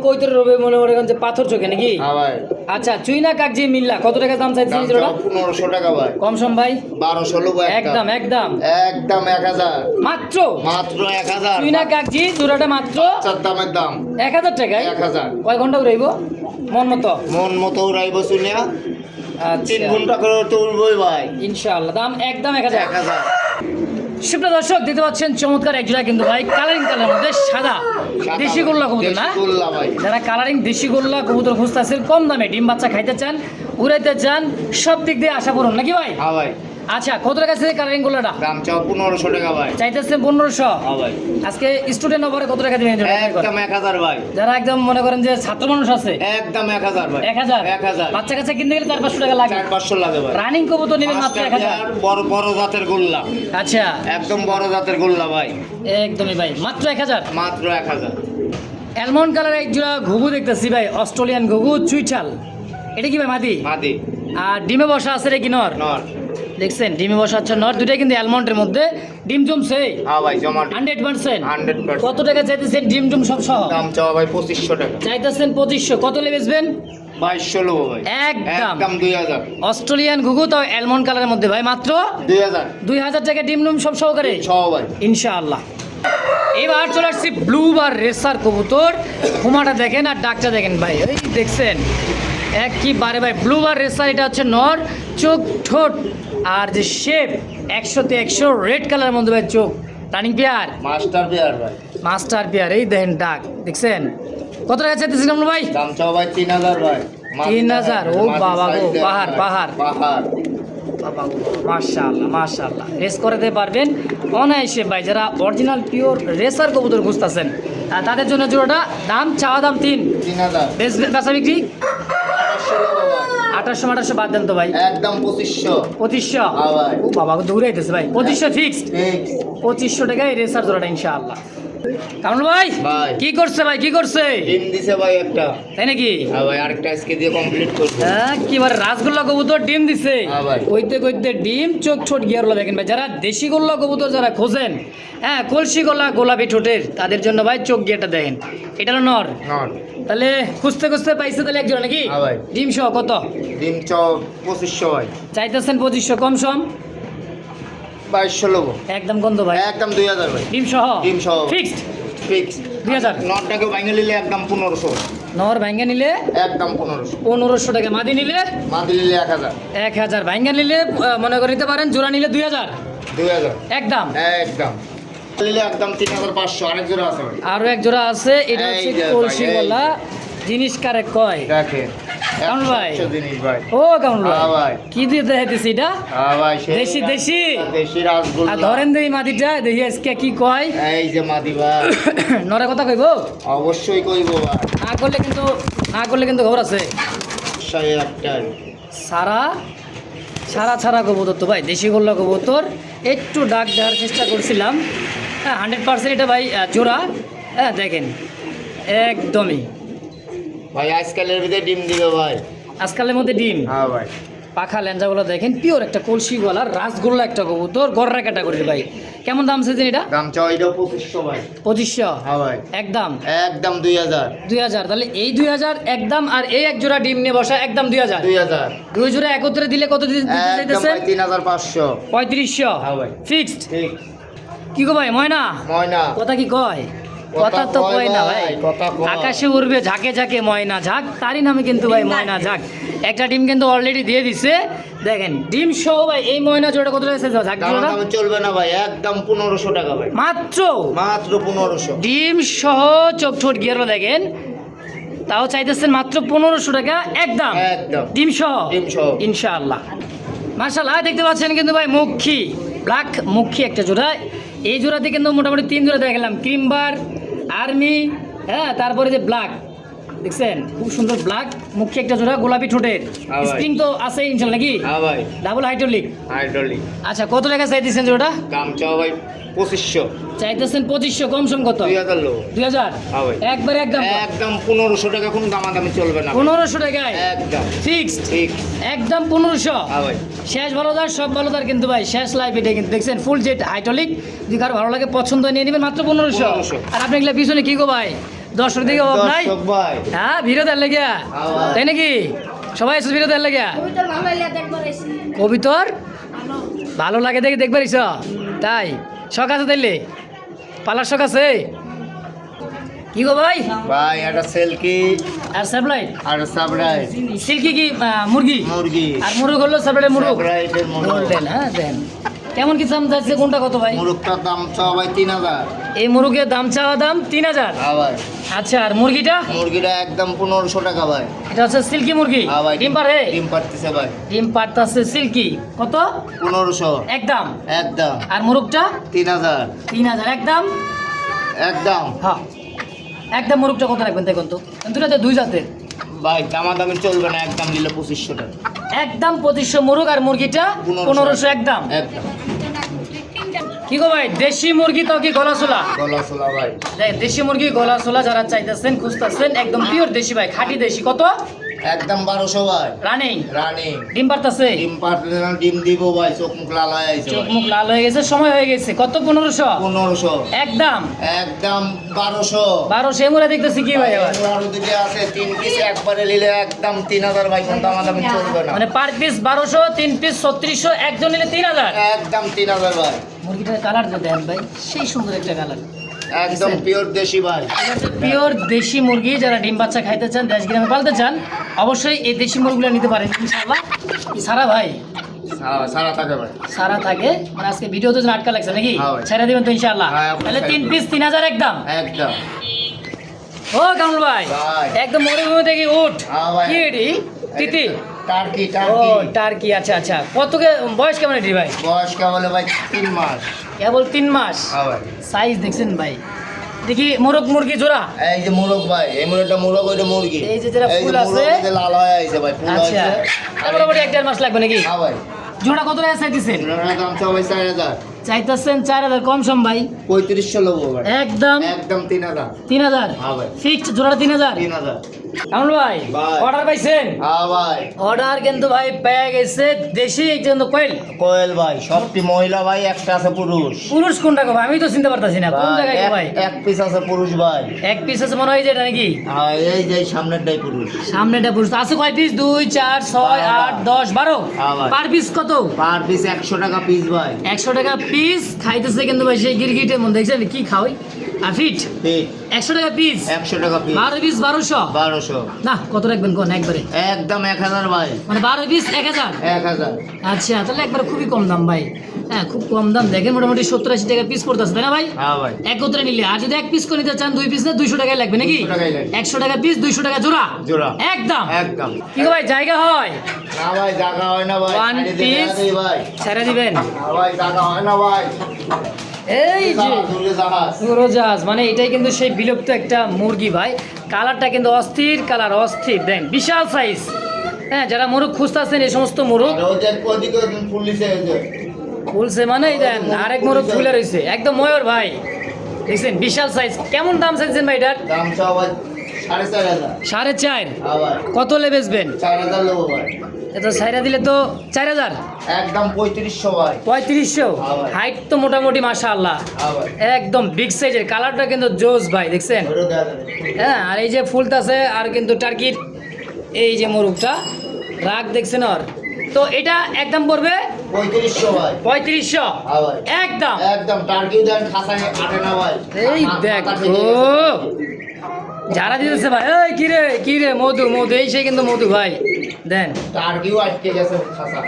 কৈতর রবে মনে মনে করেন যে পাথর চোখে নাকি হ্যাঁ ভাই আচ্ছা চুইনা কাকজি মিল্লা কত টাকা দাম চাইছে দাম এই জোড়া? চাও 1500 টাকা ভাই কম সম ভাই 1200 লোবো একদম একদম একদম 1000 মাত্র মাত্র 1000 চুইনা কাকজি জোড়াটা মাত্র চার দামের দাম 1000 টাকায় 1000 কয় ঘন্টা উড়াইব মন মতো? মন মতো উড়াইব শুনিয়া আচ্ছা 3 ঘন্টা করে তো উড়বই ভাই ইনশাআল্লাহ দাম একদম 1000 1000 সুপ্রিয় দর্শক দেখতে পাচ্ছেন চমৎকার এক জোড়া কিন্তু ভাই কালারিং কালার মধ্যে সাদা দেশি গোল্লা কবুতর না দেশি গোল্লা ভাই যারা কালারিং দেশি গোল্লা কবুতর খুঁজতেছেন কম দামে ডিম বাচ্চা খাইতে চান উড়াইতে চান সব দিক দিয়ে আশা করুন নাকি ভাই হ্যাঁ ভাই আচ্ছা কত টাকা আছে কালারিং গোল্লাটা? দাম চাও 1500 টাকা ভাই চাইতেছেন 1500 হ্যাঁ ভাই আজকে স্টুডেন্ট ওভারে কত টাকা দিবেন একদম 1000 ভাই যারা একদম মনে করেন যে ছাত্র মানুষ আছে একদম 1000 ভাই 1000 1000 বাচ্চা কাচ্চা কিনতে গেলে 400-500 টাকা লাগে 4-500 লাগে ভাই রানিং কবুতর নেবেন মাত্র 1000 বড় বড় জাতের গোল্লা আচ্ছা একদম বড় জাতের গোল্লা ভাই একদমই ভাই মাত্র 1000 মাত্র 1000 অ্যালমন্ড কালার এক জোড়া ঘুঘু দেখতেছি ভাই অস্ট্রেলিয়ান ঘুঘু চুইচাল এটা কি ভাই মাদি মাদি আর ডিমে বসা আছে রে কি নর নর দেখছেন ডিমে বসা আছে নর দুটাই কিন্তু অ্যালমন্ডের মধ্যে ডিম জমছে হ্যাঁ ভাই জমা 100% 100% কত টাকা চাইতেছেন ডিম জুম সব সহ? দাম চাও ভাই 2500 টাকা চাইতেছেন 2500 কত লে বেচবেন? 2200 লোবো ভাই একদম। একদম 2000 অস্ট্রেলিয়ান ঘুঘু তাও অ্যালমন্ড কালারের মধ্যে ভাই মাত্র 2000 টাকা ডিম নুম সব সহকারে সহ ভাই ইনশাআল্লাহ। এবার চলে আসছি ব্লু বার রেসার কবুতর হুমাটা দেখেন আর ডাকটা দেখেন ভাই ওই দেখছেন একবারে ভাই ব্লু বার রেসার এটা হচ্ছে নর চোখ ঠোঁট আর যে শেপ 100-তে 100 রেড কালারের মধ্যে ভাই চোখ রানিং পেয়ার মাস্টার পেয়ার ভাই মাস্টার পেয়ার এই দেখেন ডাক দেখছেন কত টাকা চাইতেছিলাম ভাই? দাম চাও ভাই 3000 ভাই 3000 ও বাবা গো পাহাড় পাহাড় পাহাড় বাবা গো মাশাআল্লাহ মাশাআল্লাহ রেস করতে পারবেন অনায়াসে ভাই যারা অরিজিনাল পিওর রেসার কবুতর খুঁজতেছেন তাদের জন্য জোড়াটা দাম চাওয়া দাম 3000 বেচা বিক্রি 2800 লোবো ভাই 2800 বাদ দেন তো ভাই একদম 2500 2500 হ্যাঁ ভাই ও বাবা গো দৌড়াইতেছে ভাই 2500 ফিক্সড ঠিক 2500 টাকায় রেসার জোড়াটা ইনশাআল্লাহ কামরুল ভাই ভাই। কি করছে ভাই কি করছে ডিম দিছে ভাই একটা। তাই নাকি হ্যাঁ ভাই, আরেকটা আজকে দিয়ে কমপ্লিট করবো। হ্যাঁ কিবার রাসগোল্লা কবুতর ডিম দিছে হ্যাঁ ভাই। কইতে কইতে ডিম চোখ ছোট গিয়ারগুলো দেখেন ভাই, যারা দেশি গোল্লা কবুতর যারা খোঁজেন, হ্যাঁ কলসি গলা গোলাপি ঠোঁটের, তাদের জন্য ভাই চোখ গিয়ারটা দেখেন, এটা হলো নর। নট। তাহলে খুঁজতে খুঁজতে পাইছে তাহলে একজন নাকি? হ্যাঁ ভাই। ডিম সহ কত ডিম 2500 ভাই। চাইতেছেন? 2500 কম সম 2200 লোক। একদম গন্ধ ভাই, একদম 2000 ভাই। ডিম সহ ডিম সহ। Fixed fix. 2000। নটটাকে ভাঙে নিলে একদম 1500। নর ভাঙ্গা নিলে একদম 1500। 1500 টাকা, মাদি নিলে মাদি নিলে 1000। 1000, ভাঙ্গা নিলে মনে করে নিতে পারেন, জোড়া নিলে 2000 2000 একদম। একদম। নিলে একদম 3500। আরেক জোড়া আছে ভাই। আরো এক জোড়া আছে, এটা এই হচ্ছে যে ভাই, কলসি এই গলা। জিনিস কারে কয়? দেখেন। কামরুল ভাই। 100 জিনিস ভাই। ও কামরুল হ্যাঁ ভাই ভাই। কি দিয়ে দেখাইতেছি এটা? হ্যাঁ ভাই, সেই দেশি, দেশি? দেশি রাসগোল্লা। আর ধরেন দেই মাদিটা দেখি আজকে কি কয়। এই যে মাদি ভাই। নরে কথা কইব? অবশ্যই কইব ভাই। না করলে কিন্তু খবর আছে। সেই একটাই। ছাড়া কবুতর তো ভাই, দেশি গোল্লা কবুতর। একটু ডাক দেওয়ার চেষ্টা করছিলাম, হ্যাঁ 100% এটা ভাই জোড়া। হ্যাঁ দেখেন একদমই ভাই আজকালের ভিতরে ডিম দিবে ভাই। আজকালের মধ্যে ডিম। হ্যাঁ ভাই। পাখা লেঞ্জাগুলো দেখেন, পিওর একটা কলসি গলার রাসগোল্লা একটা কবুতর, গররা ক্যাটাগরির ভাই। কেমন দাম চাইছেন এটা? দাম চাও এটাও 2500 ভাই। 2500 হ্যাঁ ভাই। একদম। একদম 2000। 2000, তাহলে এই 2000 একদম, আর এই এক জোড়া ডিম নিয়ে বসা একদম 2000। 2000। দুই জোড়া একত্রে দিলে কত দিতে একদম চাইতেছে? ভাই 3500। 3500 হ্যাঁ ভাই। ফিক্সড। ঠিক। কি গো ভাই ময়না, ময়না। কথা কি কয়? কথা কথা তো কয় কয় না ভাই, ভাই, কথা কয়। আকাশে উড়বে ঝাঁকে ঝাঁকে ময়না ঝাঁক, তারই নামে কিন্তু ভাই ময়না ঝাঁক। একটা ডিম কিন্তু অলরেডি দিয়ে দিছে, দেখেন ডিম সহ ভাই। এই ময়না জোড়া কত টাকা চাইছে ঝাঁক দাম জোড়া? দামে চলবে না ভাই, একদম 1500 টাকা ভাই। মাত্র মাত্র 1500। ডিম সহ চোখ ঠোঁট গিয়ারও দেখেন, তাও চাইতেছেন মাত্র 1500 টাকা একদম। একদম। ডিম সহ ডিম সহ। ইনশাআল্লাহ। মাশাআল্লাহ দেখতে পাচ্ছেন কিন্তু ভাই মুখী ব্ল্যাক মুখী একটা জোড়া। এই জোড়াতে কিন্তু মোটামুটি 3 জোড়া দেখালাম, ক্রিমবার, আর্মি, হ্যাঁ তারপরে যে ব্ল্যাক দেখছেন, খুব সুন্দর ব্ল্যাক মুখী একটা জোড়া, গোলাপি ঠোঁটের। হ্যাঁ ভাই। স্প্রিং তো আছে ইনশাআল্লাহ নাকি? হ্যাঁ ভাই। Double hydraulic. হাইড্রোলিক। আচ্ছা কত টাকা চাইতেছেন জোড়া? দাম চাও ভাই 2500। চাইতেছেন 2500, কম সম কত? 2000 লোক। 2000 হ্যাঁ ভাই। একবারে একদম একদম 1500 টাকা, কোনো দামাদামি চলবে না। 1500 টাকায় একদম ফিক্সড ঠিক। একদম 1500। হ্যাঁ ভাই। শেষ ভালোদার সব ভালোদার কিন্তু ভাই শেষ লাইফ এটা কিন্তু দেখছেন, ফুল জেট হাইড্রোলিক। যদি কারো ভালো লাগে পছন্দ হয় নিয়ে নেবেন মাত্র 1500। 1500 আর আপনি এগুলো পিছনে কি গো ভাই, দর্শক দিকে অভাব নাই? দর্শক ভাই। হ্যাঁ ভিডিও দেওয়ার লেগে, ভাই। তাই নাকি? সবাই এসে ভিডিও দেওয়ার লেগে। কবিতর ভালো লাগে দেখে দেখবার ইচ্ছা, তাই শখ আছে তাইলে? পালার শখ আছে কি গো ভাই? ভাই একটা সেলকি আর সাবলাইট আর সাবরাই সিল্কি কি মুরগি? মুরগি। আর মুরগ হলো সাবলাইটের মুরগ সাবরাইটের মুরগ। গোল্ডেন। হ্যাঁ দেন কেমন কি দাম যাচ্ছে, কোনটা কত ভাই? মুরগটার দাম চাও ভাই 3000। এই মুরগের দাম চাওয়া দাম 3000। হ্যাঁ ভাই। আচ্ছা আর মুরগিটা? মুরগিটা একদম 1500 টাকা ভাই। এটা হচ্ছে সিল্কি মুরগি। হ্যাঁ ভাই। ডিম পারে? ডিম পারতেছে ভাই। ডিম পারতাছে সিল্কি। কত? 1500। একদম। একদম। আর মুরগটা? 3000। 3000 একদম। একদম। হ্যাঁ একদম। মুরগটা কত রাখবেন দেখুন তো, দুটাতে দুই জাতের ভাই দামাদামি চলবে না, একদম নিলে 2500 টাকা। একদম 2500 মুরগ, আর মুরগিটা 1500 একদম। একদম। কি গো ভাই দেশি মুরগি তো কি গলা ছোলা? গলা ছোলা ভাই। দেশি মুরগি গলা ছোলা যারা চাইতেছেন খুঁজতেছেন, একদম পিওর দেশি ভাই, খাঁটি দেশি। কত? একদম 1200 ভাই। রানিং রানী। ডিম পারতাছে? ডিম পারতেছে না, ডিম দিব ভাই, চোখ মুখ লাল হয়ে আইছে চোখ ভাই। মুখ লাল হয়ে গেছে, সময় হয়ে গেছে। কত? 1500 1500। একদম। একদম 1200। 1200 মুরা দেখতেছি কি ভাই আবার? আরো দুটো আছে, 3 পিস একবারে নিলে একদম 3000 ভাই, কোন দামাদামি চলবে না। মানে পার পিস 1200, 3 পিস 3600, একজন নিলে 3000। একদম 3000 ভাই। মুরগিটার কালার তো দেন ভাই, সেই সুন্দর একটা কালার। একদম পিওর দেশি ভাই। পিওর দেশি মুরগি, যারা ডিম বাচ্চা খাইতে চান, দেশ গ্রামে পালতে চান, অবশ্যই এই দেশি মুরগিগুলো নিতে পারেন ইনশাআল্লাহ। সারা ভাই সারা থাকে ভাই। সারা থাকে, মানে আজকে ভিডিওতে যেন আটকা লাগছে নাকি? হ্যাঁ ভাই। ছেড়ে দিবেন তো ইনশাআল্লাহ? হ্যাঁ, অবশ্যই। তাহলে 3 পিস 3000 একদম। একদম। ও কামরুল ভাই ভাই। একদম মরুভূমি থেকে উঠ। হ্যাঁ ভাই। কি এটি? তিতি? টার্কি ও টার্কি। টার্কি। আচ্ছা আচ্ছা, বয়স কেমন এটি ভাই? বয়স কেবল ভাই 3 মাস। কেবল 3 মাস। হ্যাঁ ভাই। সাইজ দেখছেন ভাই, দেখি মোরগ মুরগি জোড়া। এই যে মোরগ ভাই, এই মুরগটা মোরগ, ওইটা মুরগি। এই যে যেটা এই ফুল যে আছে। মোরগ, এই যে লাল হয়ে আইছে ভাই, ফুল আচ্ছা হইছে। মোটামুটি 1.5 মাস লাগবে নাকি? হ্যাঁ ভাই। জোড়া কত টাকা চাইতেছেন? এটার দাম চাও ভাই 4000। চাইতেছেন 4000 কম সম ভাই 3500 লোবো ভাই একদম একদম 3000 3000 হ্যাঁ ভাই ফিক্সড জোড়াটা 3000 3000 কামল ভাই ভাই। অর্ডার পাইছেন হ্যাঁ ভাই অর্ডার কিন্তু ভাই পেয়ে গেছে দেশি এই কিন্তু কোয়েল কোয়েল ভাই সবটি মহিলা ভাই একটা আছে পুরুষ পুরুষ কোনটা গো ভাই আমি তো চিনতে পারতাছি না কোন জায়গায় গো ভাই এক পিস আছে পুরুষ ভাই এক পিস আছে মনে হয় যে এটা নাকি হ্যাঁ এই যে সামনেরটাই পুরুষ সামনেটা পুরুষ আছে কয় পিস 2 4 6 8 10 12 হ্যাঁ ভাই। পার পিস কত পার পিস 100 টাকা পিস ভাই 100 টাকা পিস খাইতেছে কিন্তু ভাই সেই গিরগিটের মধ্যে দেখছেন কি খাওয়াই আর ফিট ঠিক 100 টাকা পিস 100 টাকা পিস 12 পিস 1200 1200 না কত রাখবেন কোন একবারে একদম 1000 ভাই মানে 12 পিস 1000 1000 আচ্ছা তাহলে একবার খুবই কম দাম ভাই হ্যাঁ খুব কম দাম দেখেন মোটামুটি 70-80 টাকা পিস পড়তেছে তাই না ভাই হ্যাঁ ভাই একত্রে নিলে আর যদি এক পিস করে নিতে চান 2 পিস না 200 টাকায় লাগবে নাকি 200 টাকায় লাগবে। 100 টাকা পিস 200 টাকা জোড়া জোড়া একদম একদম কি গো ভাই জায়গা হয় না ভাই জায়গা হয় না ভাই One সাইডে দিয়ে piece। দেই ভাই ছেড়ে দিবেন না ভাই জায়গা হয় না ভাই এই যে দূরে জাহাজ উড়োজাহাজ মানে এটাই কিন্তু সেই বিলুপ্ত একটা মুরগি ভাই কালারটা কিন্তু অস্থির কালার অস্থির দেন বিশাল সাইজ হ্যাঁ যারা মোরগ খুঁজতেছেন এই সমস্ত মোরগ আর ওই যে ওদিকে পুলিশে এই যে ফুলছে মানে এই দেন আরেক মোরগ ফুলে রয়েছে একদম ময়ূর ভাই দেখছেন বিশাল সাইজ কেমন দাম চাইছেন ভাই এটার দাম চাও ভাই 4500 4.5 হ্যাঁ ভাই কত লে বেচবেন 4000 লোবো ভাই এটা সাইরা দিলে তো 4000 একদম 3500 ভাই 3500 হ্যাঁ ভাই। হাইট তো মোটামুটি মাশাআল্লাহ হ্যাঁ ভাই একদম বিগ সাইজের কালারটা কিন্তু জোস ভাই দেখছেন ওটা দেয়া যাবে হ্যাঁ আর এই যে ফুলতাছে আর কিন্তু টার্কির এই যে মোরগটা রাগ দেখছেন আর তো এটা একদম পড়বে 3500 ভাই 3500 হ্যাঁ ভাই একদম একদম টার্কি দেন খাসায় আটে না ভাই এই দেখো যারা দিতেছে ভাই এই কি রে মধু মধু এই সেই কিন্তু মধু ভাই দেন টার্কিও আটকে গেছে খাসা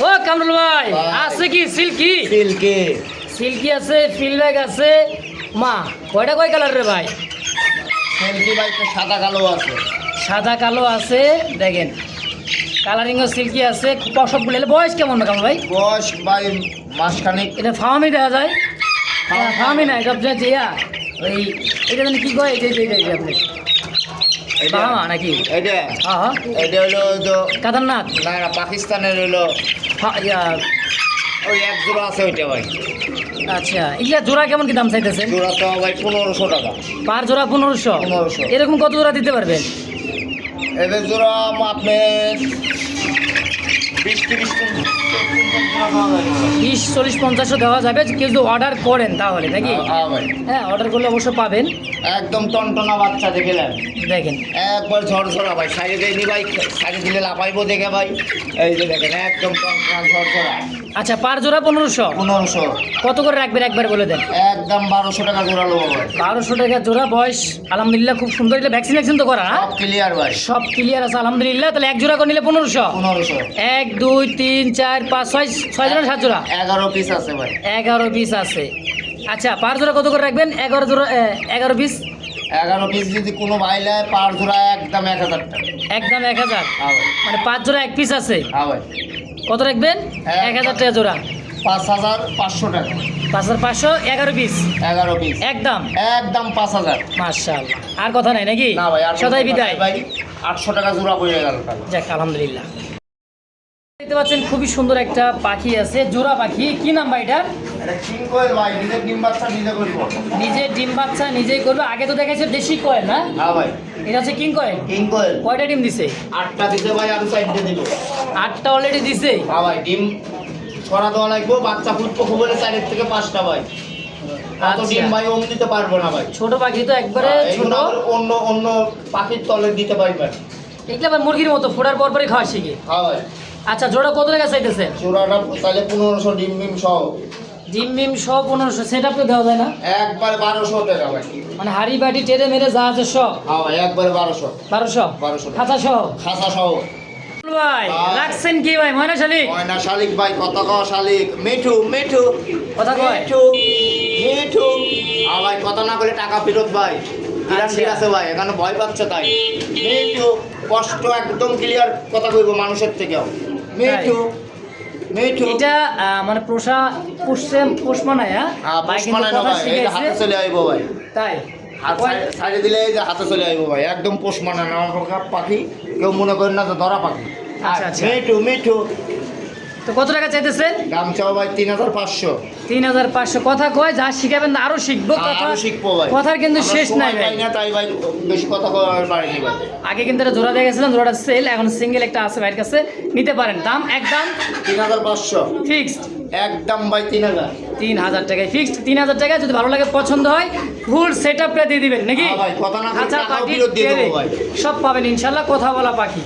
ও কামরুল ভাই ভাই। আছে কি সিল্কি সিল্কে সিল্কি আছে ফিলব্যাগ আছে মা কয়টা কয় কালার রে ভাই সিল্কি ভাই তো সাদা কালো আছে সাদা কালো আছে দেখেন কালারিংও সিল্কি আছে সবগুলো এলে বয়স কেমন কামরুল ভাই বয়স ভাই মাসখানেক এটা ফার্মই দেখা যায় ফার্মই না এটা আপনার যে ওই এটা জানি কি কয় এই আপনি বাহামা নাকি এটা হ্যাঁ হ্যাঁ এটা হলো তো কেদারনাথ না না পাকিস্তানের হলো ওই এক জোড়া আছে ওইটা ভাই আচ্ছা এগুলা জোড়া কেমন কি দাম চাইতেছেন জোড়া তো ভাই 1500 টাকা পার জোড়া 1500 1500 এরকম কত জোড়া দিতে পারবেন এদের জোড়া আপনি 20-30 20-40-50 দেওয়া যাবে কেউ যদি অর্ডার করেন তাহলে নাকি হ্যাঁ ভাই হ্যাঁ অর্ডার করলে অবশ্য পাবেন একদম টনটনা বাচ্চা দেখলেন দেখেন একবার ঝরঝরা ভাই সাইডে দেয়নি ভাই সাইডে দিলে লাফাইবো দেখে ভাই এই যে দেখেন একদম টনটনা ঝরঝরা আচ্ছা পার জোড়া 1500 1500 কত করে রাখবেন একবার বলে দেন একদম 1200 টাকা জোড়া লোবো ভাই 1200 টাকা জোড়া বয়স আলহামদুলিল্লাহ খুব সুন্দর এটা ভ্যাকসিন তো করা হ্যাঁ? সব ক্লিয়ার ভাই সব ক্লিয়ার আছে আলহামদুলিল্লাহ তাহলে এক জোড়া করে নিলে 1500 1500 1 2 3 4 5 6 জোড়া 7 জোড়া 11 পিস আছে ভাই 11 পিস আছে আচ্ছা পার জোড়া কত করে রাখবেন 11 জোড়া 11 পিস 11 পিস যদি কোনো ভাই নেয় পার জোড়া একদম 1000 টাকা একদম 1000 হ্যাঁ ভাই মানে 5 জোড়া এক পিস আছে হ্যাঁ ভাই কত রাখবেন হ্যাঁ। 1000 টাকা জোড়া 5500 টাকা 5500 11 পিস 11 পিস একদম একদম 5000 মাশাআল্লাহ আর কথা নাই নাকি না ভাই আর সদাই বিদায় ভাই 800 টাকা জোড়া পড়ে গেল তাহলে যাক আলহামদুলিল্লাহ দেখতে পাচ্ছেন খুবই সুন্দর একটা পাখি আছে জোড়া পাখি কি নাম ভাই এটা এটা কিং কোয়েল ভাই নিজে ডিম বাচ্চা নিজে করবো নিজে ডিম বাচ্চা নিজেই করবে আগে তো দেখাইছে দেশি কয়েল না হ্যাঁ ভাই এটা হচ্ছে কিং কয়েল কিং কোয়েল কয়টা ডিম দিছে 8টা দিতে ভাই আমি সাইড দিয়ে দিব 8টা অলরেডি দিছে হ্যাঁ ভাই ডিম ছড়া দেওয়া লাগবে বাচ্চা ফুটবো খবরে 4 থেকে 5টা ভাই অত আচ্ছা। ডিম ভাই ওম দিতে পারবো না ভাই ছোট পাখি তো একবারে ছোট এগুলো আবার অন্য অন্য পাখির তলে দিতে পারবেন এগুলো আবার মুরগির মতো ফোটার পর পরই খাওয়া শিখে হ্যাঁ ভাই আচ্ছা জোড়া কত টাকা চাইতেছে চূড়াটা তাহলে 1500 ডিম ডিম সহ ডিম মিম সব 1500 সেট আপ তো দেওয়া যায় না একবার 1200 টাকা ভাই মানে হাড়ি বাটি টেরে মেরে যা আছে সব হ্যাঁ ভাই একবার 1200 1200 1200 খাতা সহ খাসা সহ ভাই ভাই। রাখছেন কি ভাই ময়না শালিক ময়না শালিক ভাই কত কও শালিক মিঠু মিঠু কথা কয় মিঠু মিঠু ভাই কথা না বলে টাকা ফেরত ভাই গ্যারান্টি আচ্ছা। আছে ভাই এখানে ভয় পাচ্ছে তাই মিঠু কষ্ট একদম ক্লিয়ার কথা কইবো মানুষের থেকেও মিঠু মিঠু এটা মানে পোষ মানায় হ্যাঁ ভাই পোষ কিন্তু মানায় না কথা ভাই এই যে হাতে শিখাইছে। চলে আইবো ভাই তাই হাত সাইডে দিলে এই যে হাতে চলে আইবো ভাই একদম পোষ মানায় না আমার পাখি কেউ মনে করেন না যে ধরা পাখি আচ্ছা, আচ্ছা। মিঠু মিঠু তো কত টাকা চাইতেছেন? দাম চাও ভাই 3500। 3500 কথা কয়, যা শিখাবেন আরো শিখবো, কথা আরো শিখবো ভাই, কথার কিন্তু আমরা শেষ নাই সময় ভাই। পাই না, তাই ভাই বেশি কথা করার পারিনি ভাই। আগে কিন্তু একটা জোড়া দিয়ে গেছিলাম, জোড়াটা সেল, এখন সিঙ্গেল একটা আছে ভাইয়ের কাছে, নিতে পারেন। দাম একদম 3500 ফিক্সড, একদম ভাই 3000। 3000 টাকায় ফিক্সড, 3000 টাকায়। যদি ভালো লাগে, পছন্দ হয়, ফুল সেট আপটা দিয়ে দিবেন নাকি? হ্যাঁ ভাই, কথা না বলে খাঁচা টাকাও পাখি ফেরত দিয়ে দেবো টেরে ভাই। সব পাবেন ইনশাল্লাহ, কথা বলা পাখি।